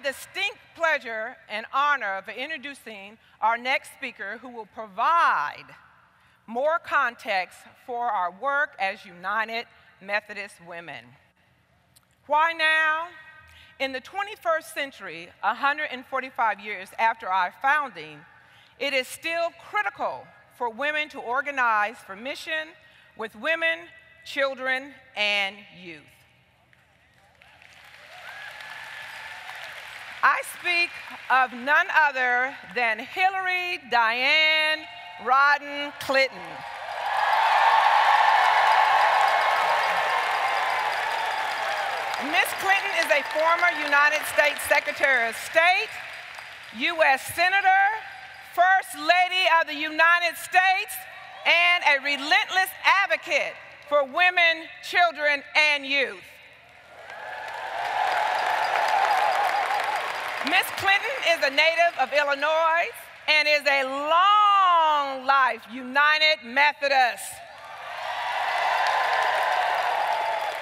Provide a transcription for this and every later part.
distinct pleasure and honor of introducing our next speaker, who will provide more context for our work as United Methodist Women. Why now? In the 21st century, 145 years after our founding, it is still critical for women to organize for mission with women, children, and youth. I speak of none other than Hillary Diane Rodham Clinton. Ms. Clinton is a former United States Secretary of State, U.S. Senator, First Lady of the United States, and a relentless advocate for women, children, and youth. Ms. Clinton is a native of Illinois and is a long-life United Methodist.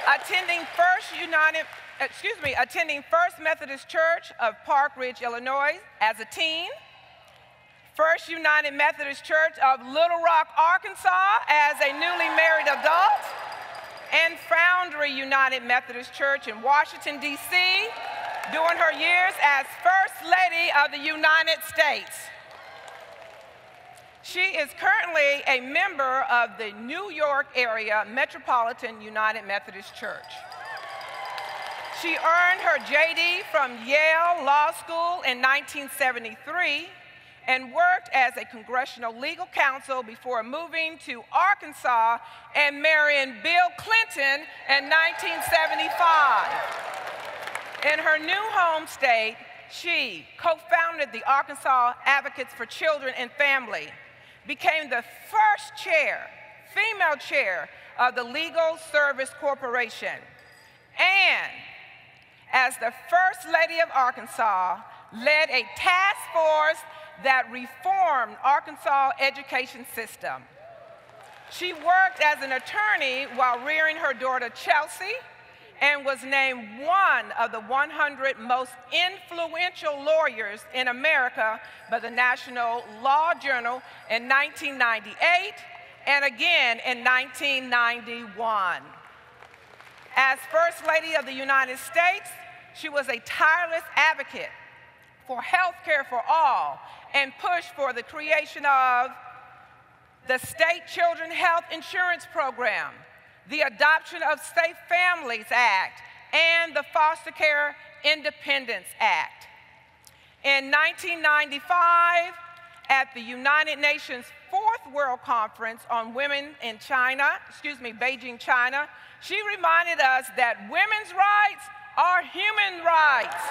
Attending First Methodist Church of Park Ridge, Illinois as a teen, First United Methodist Church of Little Rock, Arkansas as a newly married adult, and Foundry United Methodist Church in Washington, D.C., during her years as First Lady of the United States. She is currently a member of the New York area Metropolitan United Methodist Church. She earned her JD from Yale Law School in 1973 and worked as a congressional legal counsel before moving to Arkansas and marrying Bill Clinton in 1975. In her new home state, she co-founded the Arkansas Advocates for Children and Family, became the first female chair of the Legal Service Corporation, and as the First Lady of Arkansas, led a task force that reformed Arkansas' education system. She worked as an attorney while rearing her daughter Chelsea, and was named one of the 100 most influential lawyers in America by the National Law Journal in 1998 and again in 1991. As First Lady of the United States, she was a tireless advocate for health care for all and pushed for the creation of the State Children's Health Insurance Program, the Adoption of Safe Families Act, and the Foster Care Independence Act. In 1995, at the United Nations Fourth World Conference on Women in Beijing, China, she reminded us that women's rights are human rights.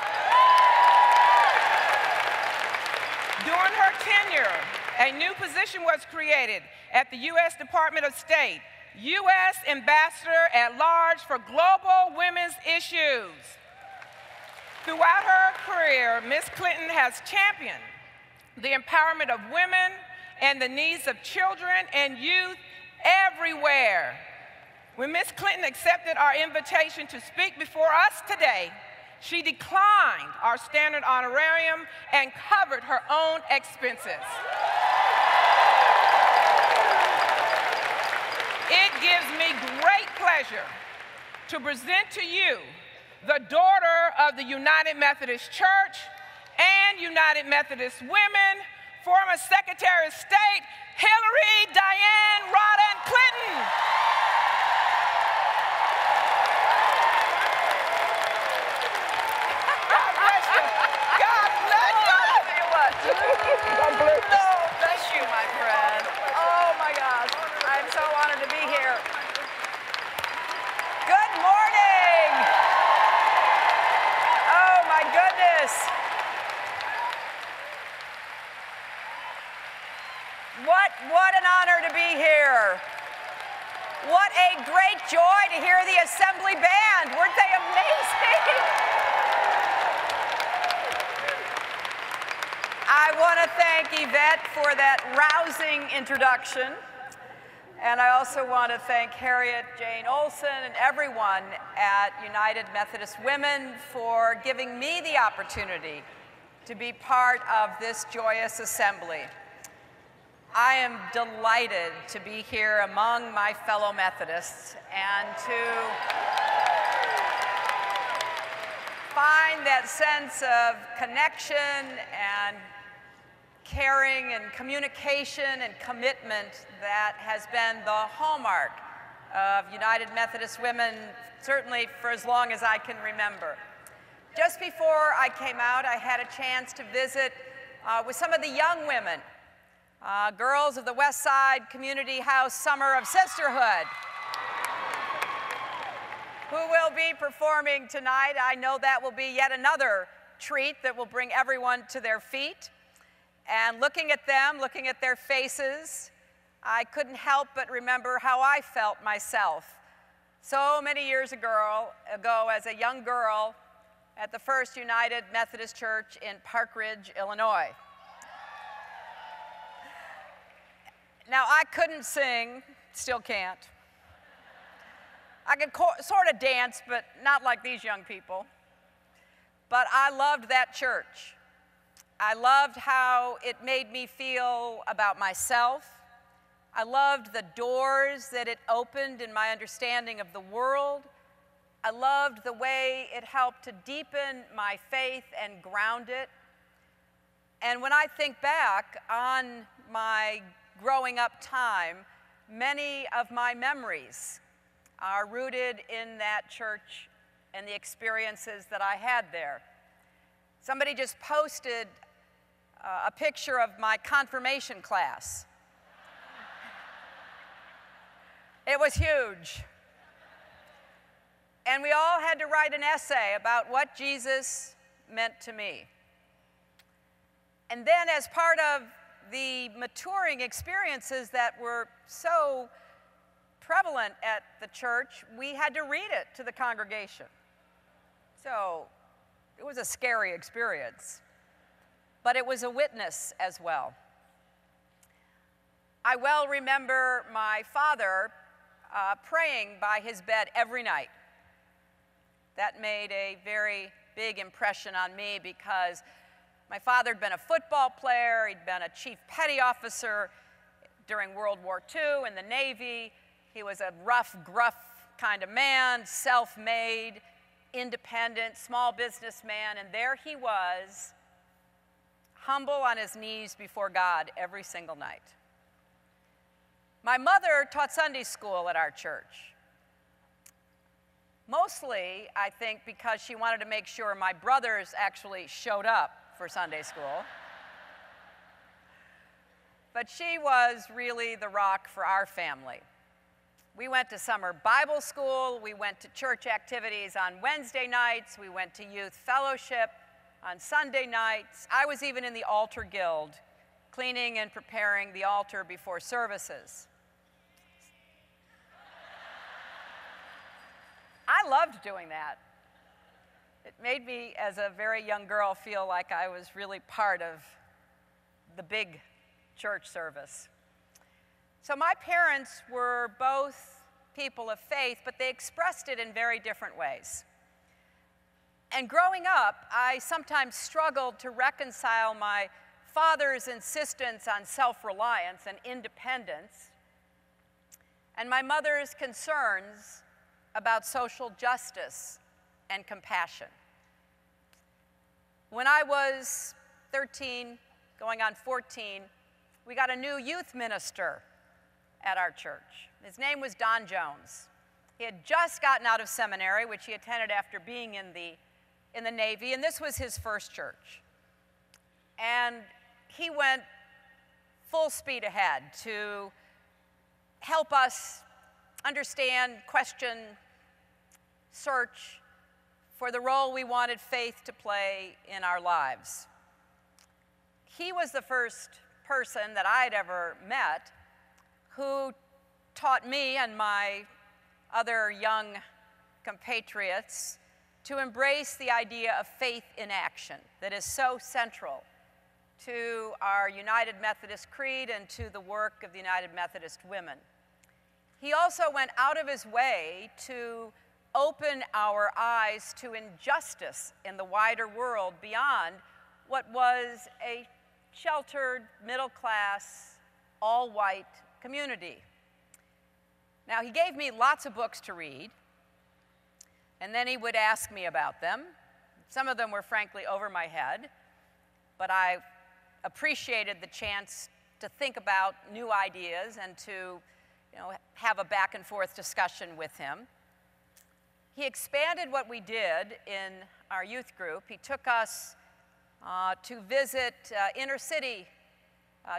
During her tenure, a new position was created at the U.S. Department of State, U.S. Ambassador at Large for Global Women's Issues. Throughout her career, Ms. Clinton has championed the empowerment of women and the needs of children and youth everywhere. When Ms. Clinton accepted our invitation to speak before us today, she declined our standard honorarium and covered her own expenses. It gives me great pleasure to present to you the daughter of the United Methodist Church and United Methodist Women, former Secretary of State, Hillary Diane Rodham Clinton. God bless you. God bless you. God bless you. Oh, bless you, my friend. Oh, my gosh. I'm so honored to be here. Good morning. Oh, my goodness. What an honor to be here. What a great joy to hear the Assembly Band. Weren't they amazing? I want to thank Yvette for that rousing introduction. And I also want to thank Harriet Jane Olson and everyone at United Methodist Women for giving me the opportunity to be part of this joyous assembly. I am delighted to be here among my fellow Methodists and to find that sense of connection and caring and communication and commitment that has been the hallmark of United Methodist Women, certainly for as long as I can remember. Just before I came out, I had a chance to visit with some of the young women, girls of the West Side Community House Summer of Sisterhood, who will be performing tonight. I know that will be yet another treat that will bring everyone to their feet. And looking at them, looking at their faces, I couldn't help but remember how I felt myself so many years ago as a young girl at the First United Methodist Church in Park Ridge, Illinois. Now, I couldn't sing, still can't. I could sort of dance, but not like these young people. But I loved that church. I loved how it made me feel about myself. I loved the doors that it opened in my understanding of the world. I loved the way it helped to deepen my faith and ground it. And when I think back on my growing up time, many of my memories are rooted in that church and the experiences that I had there. Somebody just posted a picture of my confirmation class. It was huge. And we all had to write an essay about what Jesus meant to me. And then as part of the maturing experiences that were so prevalent at the church, we had to read it to the congregation. So it was a scary experience, but it was a witness as well. I well remember my father praying by his bed every night. That made a very big impression on me because my father had been a football player, he'd been a chief petty officer during World War II in the Navy. He was a rough, gruff kind of man, self-made, independent, small businessman, and there he was, humble on his knees before God every single night. My mother taught Sunday school at our church. Mostly, I think, because she wanted to make sure my brothers actually showed up for Sunday school. But she was really the rock for our family. We went to summer Bible school, we went to church activities on Wednesday nights, we went to youth fellowship on Sunday nights. I was even in the altar guild, cleaning and preparing the altar before services. I loved doing that. It made me, as a very young girl, feel like I was really part of the big church service. So my parents were both people of faith, but they expressed it in very different ways. And growing up, I sometimes struggled to reconcile my father's insistence on self-reliance and independence and my mother's concerns about social justice and compassion. When I was 13, going on 14, we got a new youth minister at our church. His name was Don Jones. He had just gotten out of seminary, which he attended after being in the Navy, and this was his first church. And he went full speed ahead to help us understand, question, search for the role we wanted faith to play in our lives. He was the first person that I'd ever met who taught me and my other young compatriots to embrace the idea of faith in action that is so central to our United Methodist Creed and to the work of the United Methodist Women. he also went out of his way to open our eyes to injustice in the wider world beyond what was a sheltered, middle-class, all-white community. Now, he gave me lots of books to read, and then he would ask me about them. Some of them were frankly over my head, but I appreciated the chance to think about new ideas and to, have a back and forth discussion with him. He expanded what we did in our youth group. He took us to visit inner city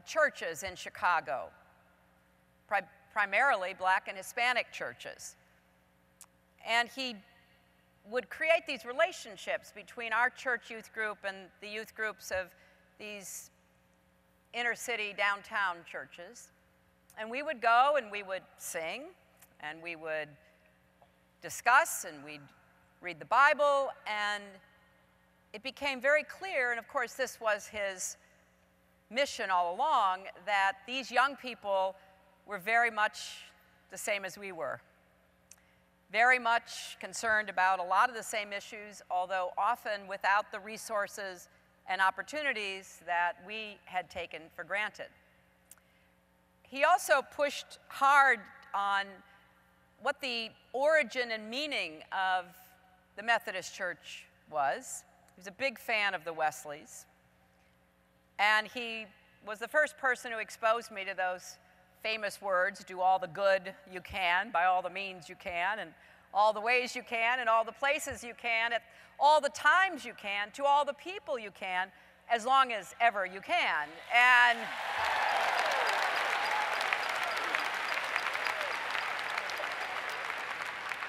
churches in Chicago, primarily Black and Hispanic churches. And he would create these relationships between our church youth group and the youth groups of these inner city downtown churches. And we would go and we would sing and we would discuss and we'd read the Bible, and it became very clear, and of course this was his mission all along, that these young people were very much the same as we were. Very much concerned about a lot of the same issues, although often without the resources and opportunities that we had taken for granted. He also pushed hard on what the origin and meaning of the Methodist Church was. He was a big fan of the Wesleys, and he was the first person who exposed me to those famous words, do all the good you can, by all the means you can, and all the ways you can, and all the places you can, at all the times you can, to all the people you can, as long as ever you can. And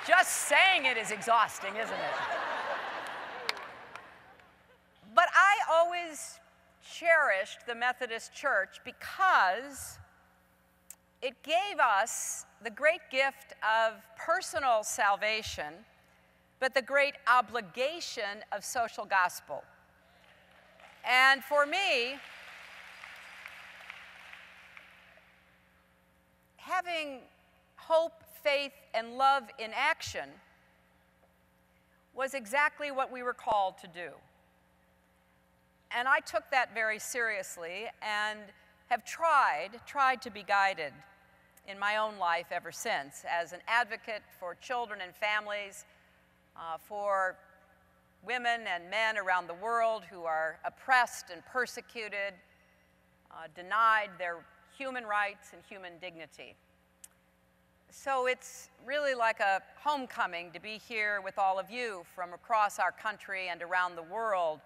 just saying it is exhausting, isn't it? But I always cherished the Methodist Church because it gave us the great gift of personal salvation, but the great obligation of social gospel. And for me, having hope, faith, and love in action was exactly what we were called to do. And I took that very seriously and have tried to be guided in my own life ever since as an advocate for children and families, for women and men around the world who are oppressed and persecuted, denied their human rights and human dignity. So it's really like a homecoming to be here with all of you from across our country and around the world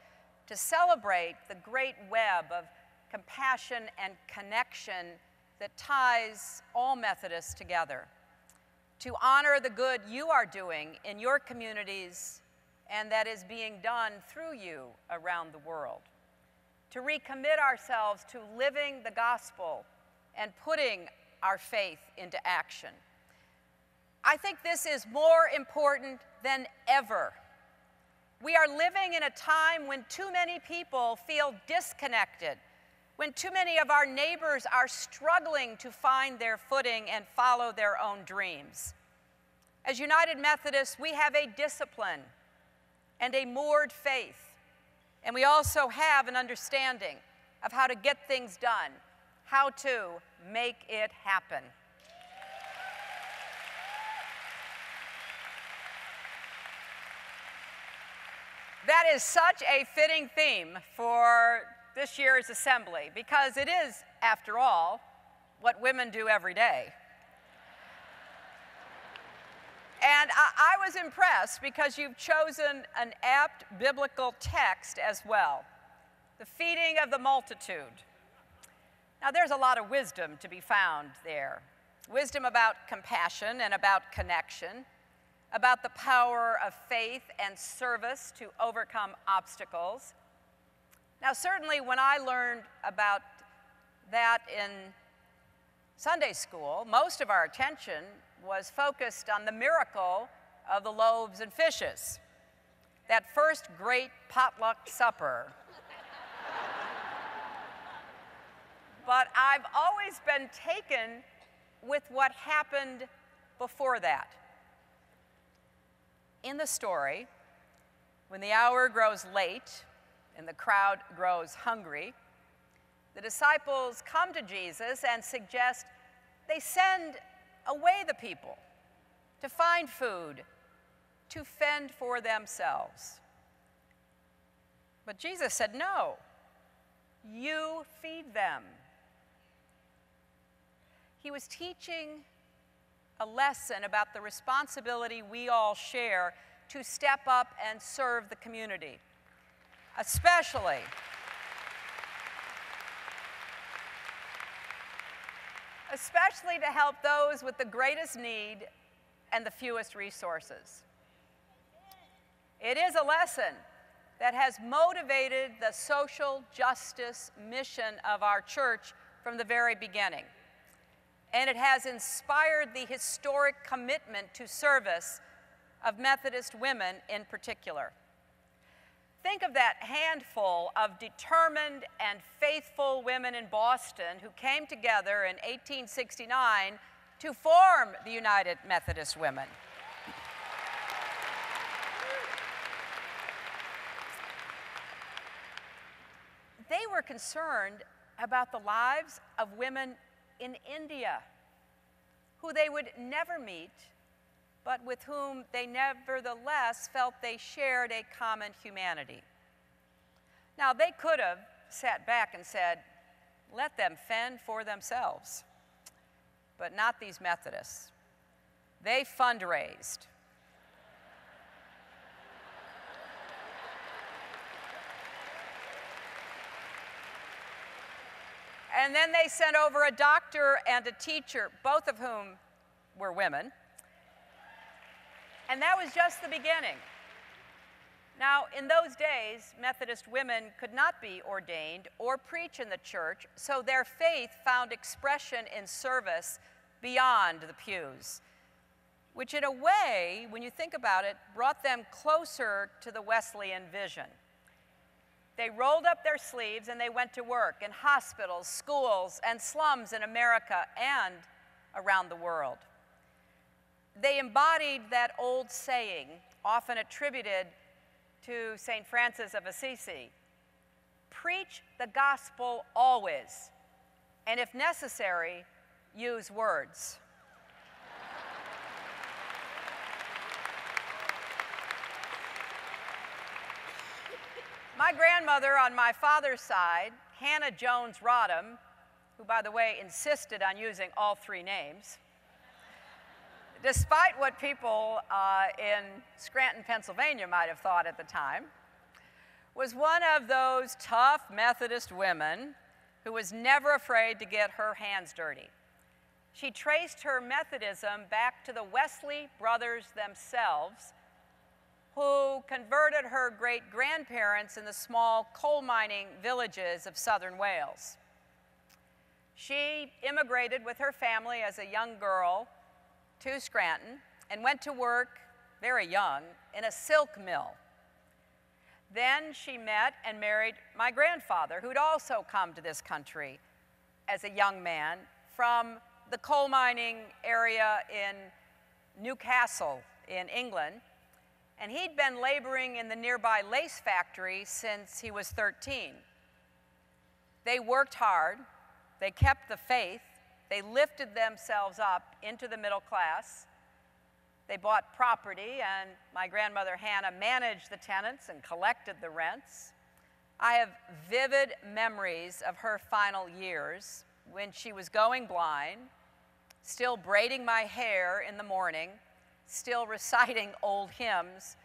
to celebrate the great web of compassion and connection that ties all Methodists together, to honor the good you are doing in your communities and that is being done through you around the world, to recommit ourselves to living the gospel and putting our faith into action. I think this is more important than ever. We are living in a time when too many people feel disconnected, when too many of our neighbors are struggling to find their footing and follow their own dreams. As United Methodists, we have a discipline and a moored faith, and we also have an understanding of how to get things done, how to make it happen. That is such a fitting theme for this year's assembly, because it is, after all, what women do every day. And I was impressed because you've chosen an apt biblical text as well, the feeding of the multitude. Now, there's a lot of wisdom to be found there. Wisdom about compassion and about connection, about the power of faith and service to overcome obstacles. Now, certainly when I learned about that in Sunday school, most of our attention was focused on the miracle of the loaves and fishes, that first great potluck supper. But I've always been taken with what happened before that. In the story, when the hour grows late and the crowd grows hungry, the disciples come to Jesus and suggest they send away the people to find food, to fend for themselves. But Jesus said, no, you feed them. He was teaching a lesson about the responsibility we all share to step up and serve the community, especially to help those with the greatest need and the fewest resources. It is a lesson that has motivated the social justice mission of our church from the very beginning. And it has inspired the historic commitment to service of Methodist women in particular. Think of that handful of determined and faithful women in Boston who came together in 1869 to form the United Methodist Women. They were concerned about the lives of women in India, who they would never meet, but with whom they nevertheless felt they shared a common humanity. Now, they could have sat back and said, let them fend for themselves, but not these Methodists. They fundraised. And then they sent over a doctor and a teacher, both of whom were women. And that was just the beginning. Now, in those days, Methodist women could not be ordained or preach in the church, so their faith found expression in service beyond the pews, which in a way, when you think about it, brought them closer to the Wesleyan vision. They rolled up their sleeves and they went to work in hospitals, schools, and slums in America and around the world. They embodied that old saying, often attributed to St. Francis of Assisi, preach the gospel always, and if necessary, use words. My grandmother on my father's side, Hannah Jones Rodham, who, by the way, insisted on using all three names, despite what people in Scranton, Pennsylvania might have thought at the time, was one of those tough Methodist women who was never afraid to get her hands dirty. She traced her Methodism back to the Wesley brothers themselves, who converted her great-grandparents in the small coal mining villages of southern Wales. She immigrated with her family as a young girl to Scranton and went to work, very young, in a silk mill. Then she met and married my grandfather, who'd also come to this country as a young man from the coal mining area in Newcastle in England. And he'd been laboring in the nearby lace factory since he was 13. They worked hard, they kept the faith, they lifted themselves up into the middle class, they bought property, and my grandmother Hannah managed the tenants and collected the rents. I have vivid memories of her final years when she was going blind, still braiding my hair in the morning, still reciting old hymns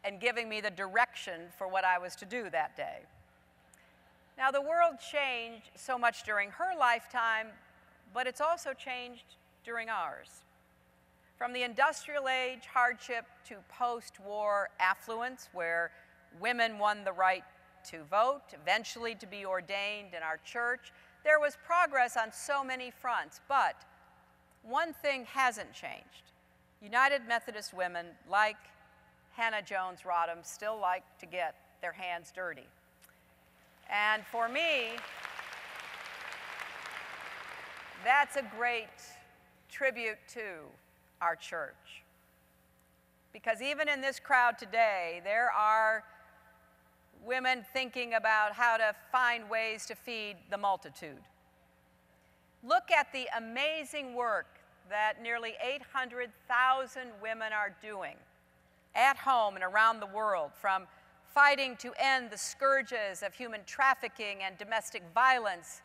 and giving me the direction for what I was to do that day. Now, the world changed so much during her lifetime, but it's also changed during ours. From the industrial age hardship to post-war affluence, where women won the right to vote, eventually to be ordained in our church, there was progress on so many fronts, but one thing hasn't changed. United Methodist women, like Hannah Jones Rodham, still like to get their hands dirty. And for me, that's a great tribute to our church. Because even in this crowd today, there are women thinking about how to find ways to feed the multitude. Look at the amazing work that nearly 800,000 women are doing at home and around the world, from fighting to end the scourges of human trafficking and domestic violence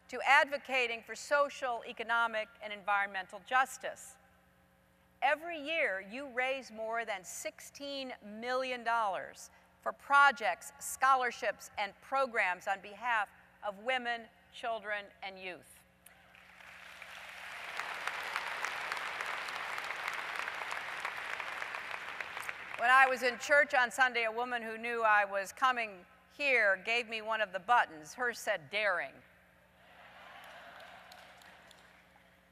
to advocating for social, economic, and environmental justice. Every year, you raise more than $16 million for projects, scholarships, and programs on behalf of women, children, and youth. When I was in church on Sunday, a woman who knew I was coming here gave me one of the buttons. Hers said daring.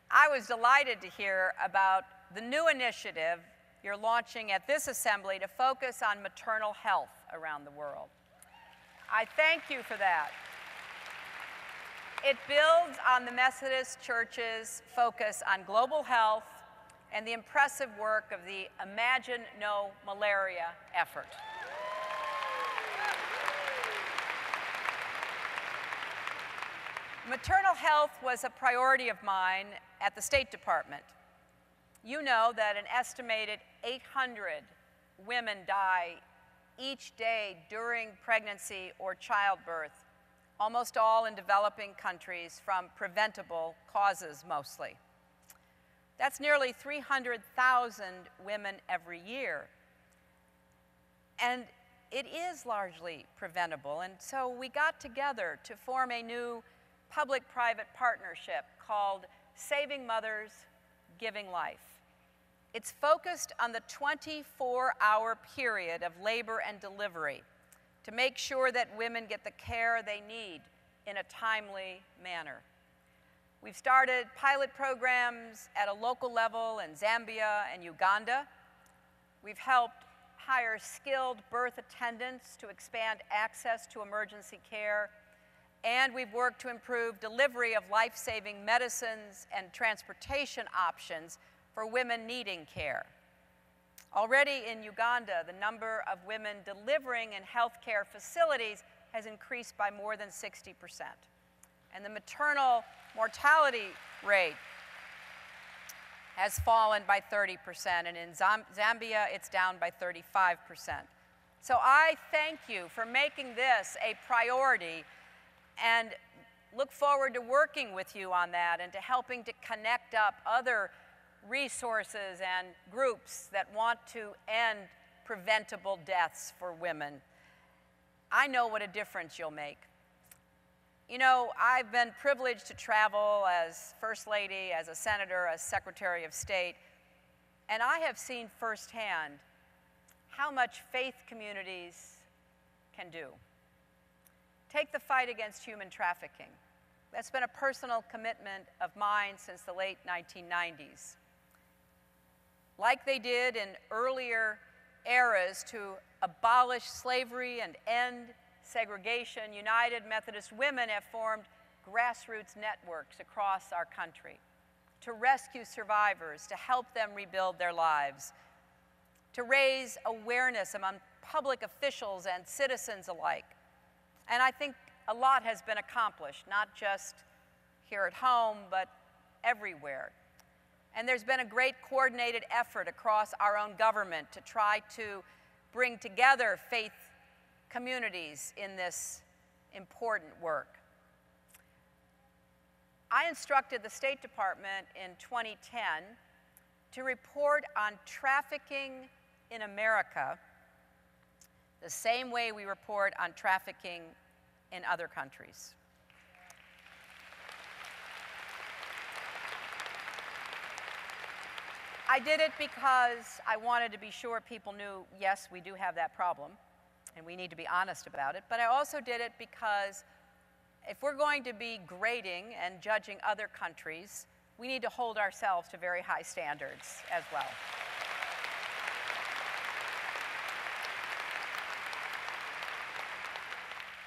I was delighted to hear about the new initiative you're launching at this assembly to focus on maternal health around the world. I thank you for that. It builds on the Methodist Church's focus on global health and the impressive work of the Imagine No Malaria effort. Maternal health was a priority of mine at the State Department. You know that an estimated 800 women die each day during pregnancy or childbirth, almost all in developing countries from preventable causes mostly. That's nearly 300,000 women every year. And it is largely preventable, and so we got together to form a new public-private partnership called Saving Mothers, Giving Life. It's focused on the 24-hour period of labor and delivery to make sure that women get the care they need in a timely manner. We've started pilot programs at a local level in Zambia and Uganda. We've helped hire skilled birth attendants to expand access to emergency care. And we've worked to improve delivery of life-saving medicines and transportation options for women needing care. Already in Uganda, the number of women delivering in healthcare facilities has increased by more than 60%. And the maternal mortality rate has fallen by 30%, and in Zambia, it's down by 35%. So I thank you for making this a priority and look forward to working with you on that and to helping to connect up other resources and groups that want to end preventable deaths for women. I know what a difference you'll make. You know, I've been privileged to travel as First Lady, as a Senator, as Secretary of State, and I have seen firsthand how much faith communities can do. Take the fight against human trafficking. That's been a personal commitment of mine since the late 1990s. Like they did in earlier eras to abolish slavery and end segregation, United Methodist Women have formed grassroots networks across our country to rescue survivors, to help them rebuild their lives, to raise awareness among public officials and citizens alike. And I think a lot has been accomplished, not just here at home, but everywhere. And there's been a great coordinated effort across our own government to try to bring together faith communities in this important work. I instructed the State Department in 2010 to report on trafficking in America the same way we report on trafficking in other countries. I did it because I wanted to be sure people knew, yes, we do have that problem, and we need to be honest about it, but I also did it because if we're going to be grading and judging other countries, we need to hold ourselves to very high standards as well.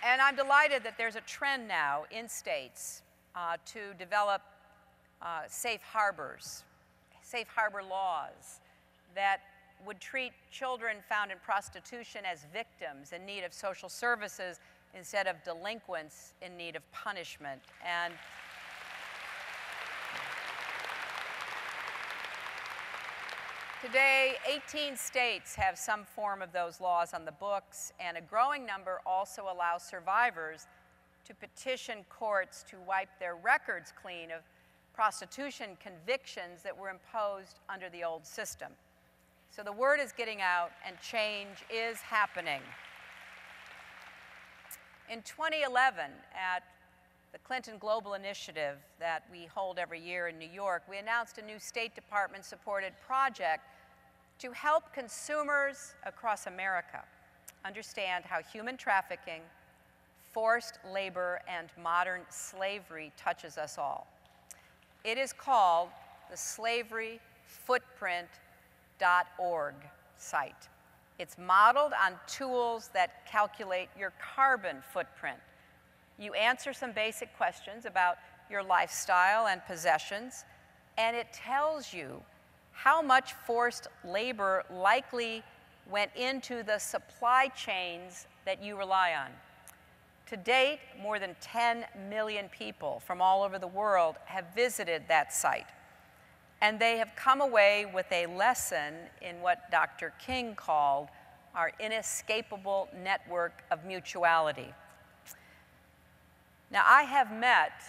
And I'm delighted that there's a trend now in states to develop safe harbors, safe harbor laws that would treat children found in prostitution as victims in need of social services instead of delinquents in need of punishment. And today, 18 states have some form of those laws on the books, and a growing number also allow survivors to petition courts to wipe their records clean of prostitution convictions that were imposed under the old system. So the word is getting out and change is happening. In 2011, at the Clinton Global Initiative that we hold every year in New York, we announced a new State Department-supported project to help consumers across America understand how human trafficking, forced labor, and modern slavery touches us all. It is called the slaveryfootprint.org site. It's modeled on tools that calculate your carbon footprint. You answer some basic questions about your lifestyle and possessions, and it tells you how much forced labor likely went into the supply chains that you rely on. To date, more than 10 million people from all over the world have visited that site, and they have come away with a lesson in what Dr. King called our inescapable network of mutuality. Now, I have met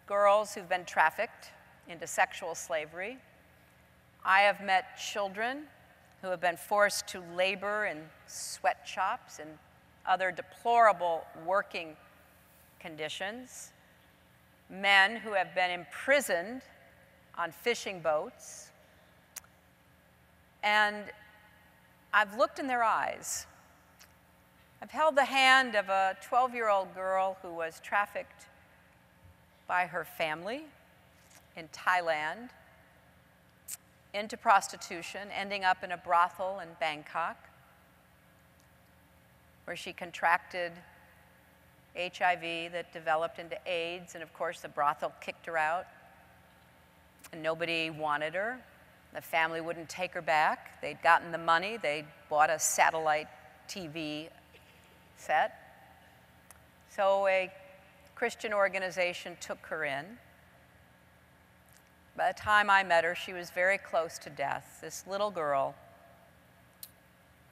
girls who've been trafficked into sexual slavery. I have met children who have been forced to labor in sweatshops and other deplorable working conditions, men who have been imprisoned on fishing boats, and I've looked in their eyes. I've held the hand of a 12-year-old girl who was trafficked by her family in Thailand into prostitution, ending up in a brothel in Bangkok, where she contracted HIV that developed into AIDS, and of course the brothel kicked her out, and nobody wanted her. The family wouldn't take her back. They'd gotten the money, they'd bought a satellite TV set. So a Christian organization took her in. By the time I met her, she was very close to death. This little girl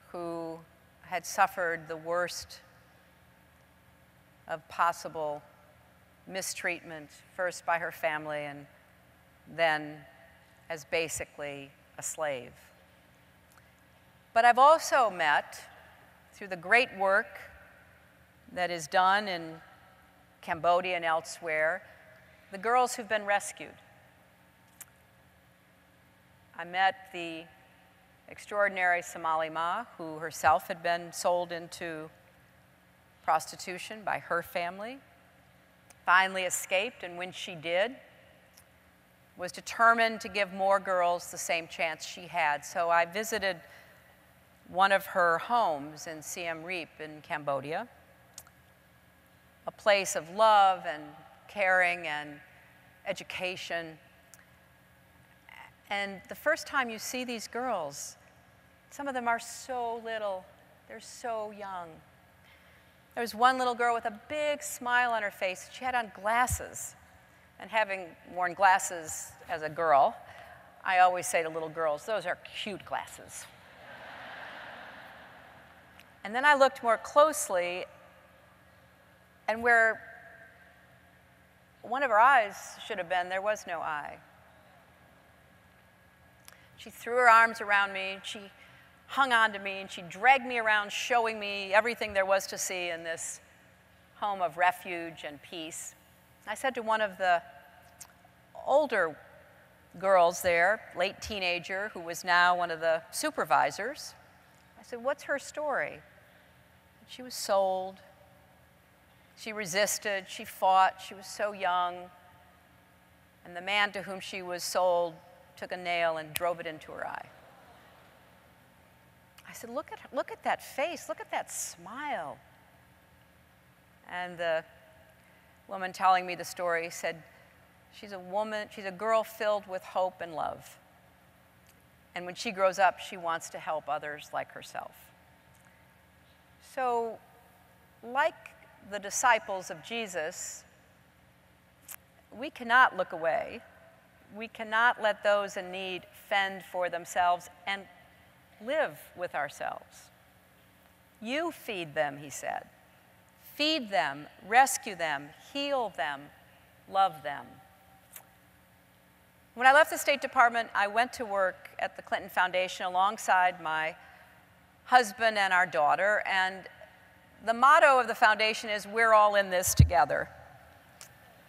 who had suffered the worst of possible mistreatment, first by her family and then as basically a slave. But I've also met, through the great work that is done in Cambodia and elsewhere, the girls who've been rescued. I met the extraordinary Somali Ma, who herself had been sold into prostitution by her family, finally escaped, and when she did, was determined to give more girls the same chance she had. So I visited one of her homes in Siem Reap in Cambodia, a place of love and caring and education. And the first time you see these girls, some of them are so little, they're so young. There was one little girl with a big smile on her face. She had on glasses. And having worn glasses as a girl, I always say to little girls, those are cute glasses. And then I looked more closely, and where one of her eyes should have been, there was no eye. She threw her arms around me, she hung on to me, and she dragged me around, showing me everything there was to see in this home of refuge and peace. I said to one of the older girls there, late teenager, who was now one of the supervisors, I said, "What's her story?" She was sold. She resisted, she fought, she was so young. And the man to whom she was sold took a nail and drove it into her eye. I said, look at that face, look at that smile. And the woman telling me the story said, She's a woman, she's a girl filled with hope and love. And when she grows up, she wants to help others like herself. So, like the disciples of Jesus, we cannot look away. We cannot let those in need fend for themselves and live with ourselves. You feed them, he said. Feed them, rescue them, heal them, love them. When I left the State Department, I went to work at the Clinton Foundation alongside my husband and our daughter, and the motto of the foundation is, "We're all in this together."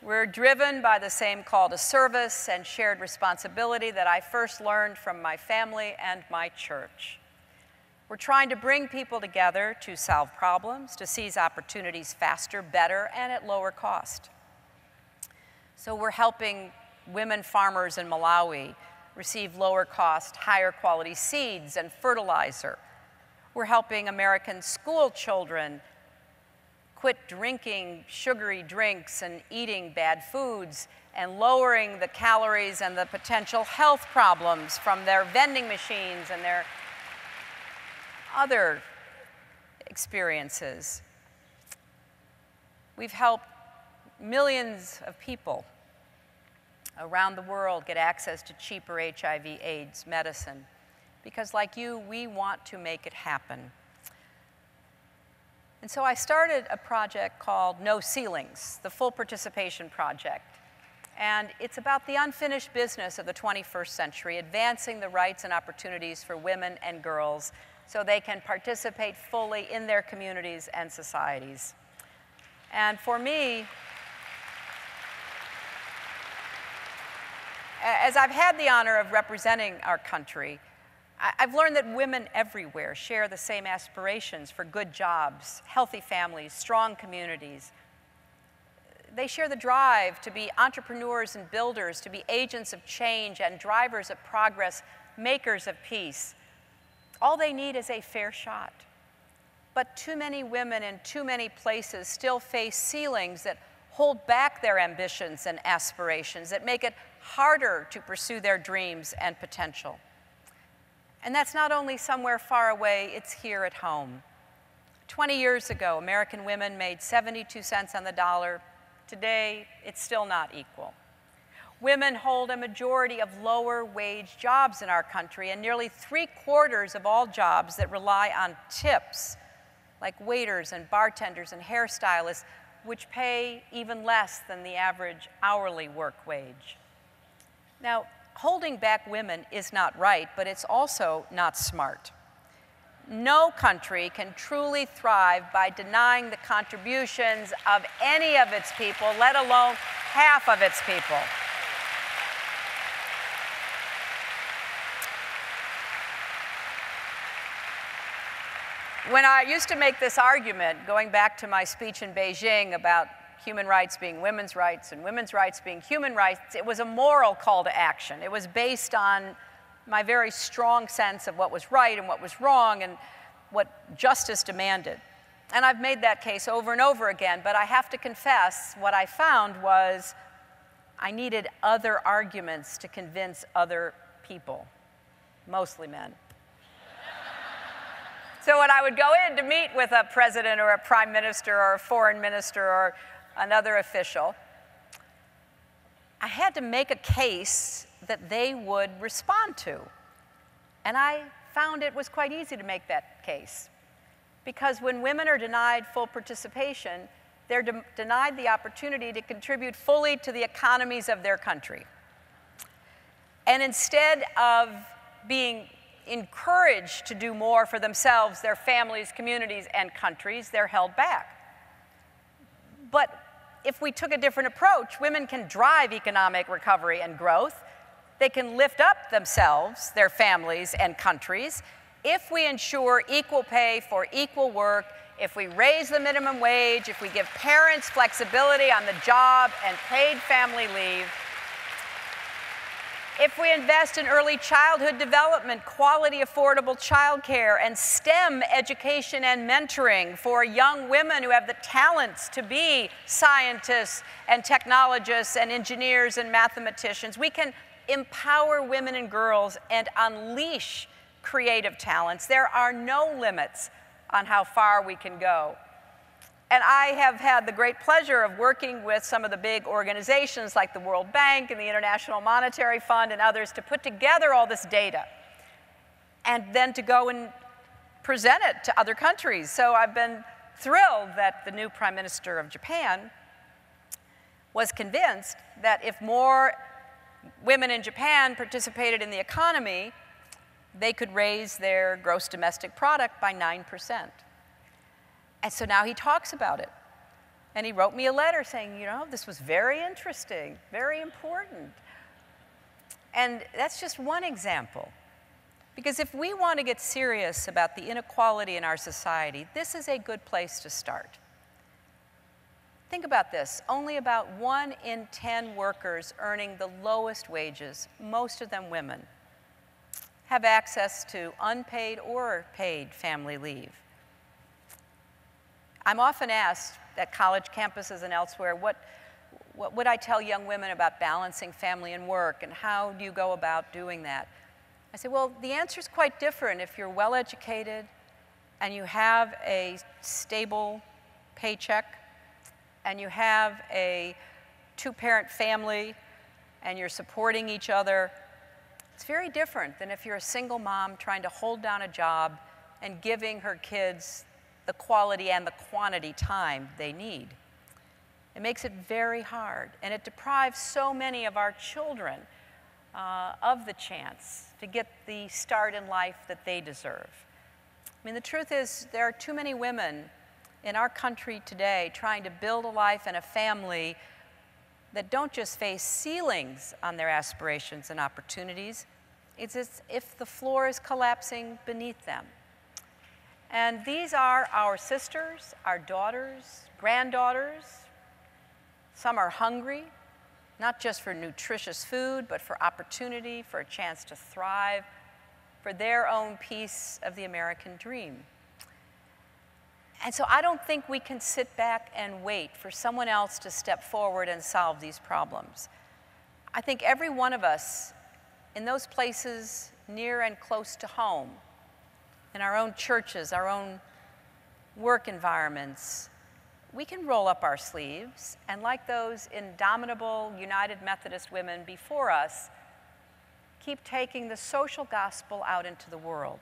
We're driven by the same call to service and shared responsibility that I first learned from my family and my church. We're trying to bring people together to solve problems, to seize opportunities faster, better, and at lower cost. So we're helping women farmers in Malawi receive lower cost, higher quality seeds and fertilizer. We're helping American school children quit drinking sugary drinks and eating bad foods and lowering the calories and the potential health problems from their vending machines and their other experiences. We've helped millions of people around the world get access to cheaper HIV/AIDS medicine because, like you, we want to make it happen. And so I started a project called No Ceilings, the Full Participation Project. And it's about the unfinished business of the 21st century, advancing the rights and opportunities for women and girls so they can participate fully in their communities and societies. And for me, as I've had the honor of representing our country, I've learned that women everywhere share the same aspirations for good jobs, healthy families, strong communities. They share the drive to be entrepreneurs and builders, to be agents of change and drivers of progress, makers of peace. All they need is a fair shot. But too many women in too many places still face ceilings that hold back their ambitions and aspirations, that make it harder to pursue their dreams and potential. And that's not only somewhere far away, it's here at home. 20 years ago, American women made 72 cents on the dollar. Today, it's still not equal. Women hold a majority of lower wage jobs in our country, and nearly 3/4 of all jobs that rely on tips, like waiters and bartenders and hairstylists, which pay even less than the average hourly work wage. Now, holding back women is not right, but it's also not smart. No country can truly thrive by denying the contributions of any of its people, let alone half of its people. When I used to make this argument, going back to my speech in Beijing about human rights being women's rights and women's rights being human rights, it was a moral call to action. It was based on my very strong sense of what was right and what was wrong and what justice demanded. And I've made that case over and over again, but I have to confess, what I found was I needed other arguments to convince other people, mostly men. So when I would go in to meet with a president or a prime minister or a foreign minister or another official, I had to make a case that they would respond to. And I found it was quite easy to make that case. Because when women are denied full participation, they're denied the opportunity to contribute fully to the economies of their country. And instead of being encouraged to do more for themselves, their families, communities, and countries, they're held back. But if we took a different approach, women can drive economic recovery and growth. They can lift up themselves, their families, and countries if we ensure equal pay for equal work, if we raise the minimum wage, if we give parents flexibility on the job and paid family leave. if we invest in early childhood development, quality, affordable childcare, and STEM education and mentoring for young women who have the talents to be scientists and technologists and engineers and mathematicians, we can empower women and girls and unleash creative talents. There are no limits on how far we can go. And I have had the great pleasure of working with some of the big organizations like the World Bank and the International Monetary Fund and others to put together all this data and then to go and present it to other countries. So I've been thrilled that the new Prime Minister of Japan was convinced that if more women in Japan participated in the economy, they could raise their gross domestic product by 9%. And so now he talks about it. And he wrote me a letter saying, you know, this was very interesting, very important. And that's just one example. Because if we want to get serious about the inequality in our society, this is a good place to start. Think about this. Only about 1 in 10 workers earning the lowest wages, most of them women, have access to unpaid or paid family leave. I'm often asked at college campuses and elsewhere, what would I tell young women about balancing family and work, and how do you go about doing that? I say, well, the answer is quite different if you're well educated and you have a stable paycheck and you have a 2-parent family and you're supporting each other. It's very different than if you're a single mom trying to hold down a job and giving her kids the quality and the quantity time they need. It makes it very hard, and it deprives so many of our children of the chance to get the start in life that they deserve. I mean, the truth is there are too many women in our country today trying to build a life and a family that don't just face ceilings on their aspirations and opportunities. It's as if the floor is collapsing beneath them. And these are our sisters, our daughters, granddaughters. Some are hungry, not just for nutritious food, but for opportunity, for a chance to thrive, for their own piece of the American dream. And so I don't think we can sit back and wait for someone else to step forward and solve these problems. I think every one of us in those places near and close to home, in our own churches, our own work environments, we can roll up our sleeves and, like those indomitable United Methodist women before us, keep taking the social gospel out into the world.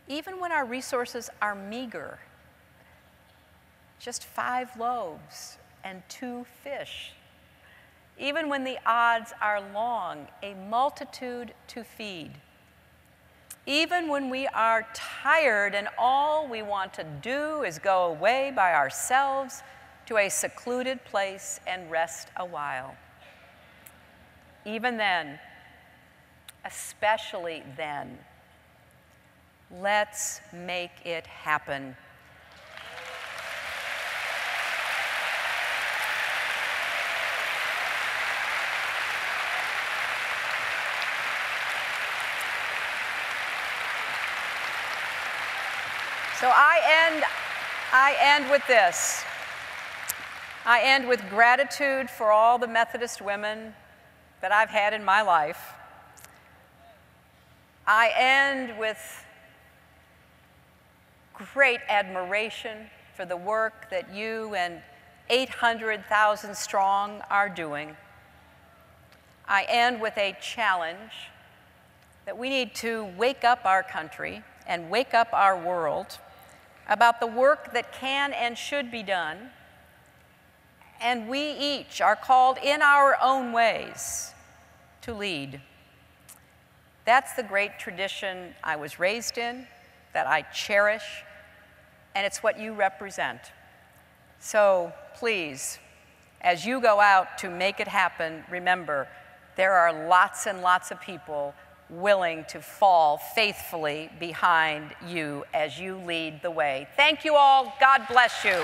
Even when our resources are meager, just 5 loaves and 2 fish. Even when the odds are long, a multitude to feed. Even when we are tired and all we want to do is go away by ourselves to a secluded place and rest a while. Even then, especially then, let's make it happen. So I end with this. I end with gratitude for all the Methodist women that I've had in my life. I end with great admiration for the work that you and 800,000 strong are doing. I end with a challenge that we need to wake up our country and wake up our world about the work that can and should be done, and we each are called in our own ways to lead. That's the great tradition I was raised in, that I cherish, and it's what you represent. So please, as you go out to make it happen, remember, there are lots and lots of people willing to fall faithfully behind you as you lead the way. Thank you all. God bless you.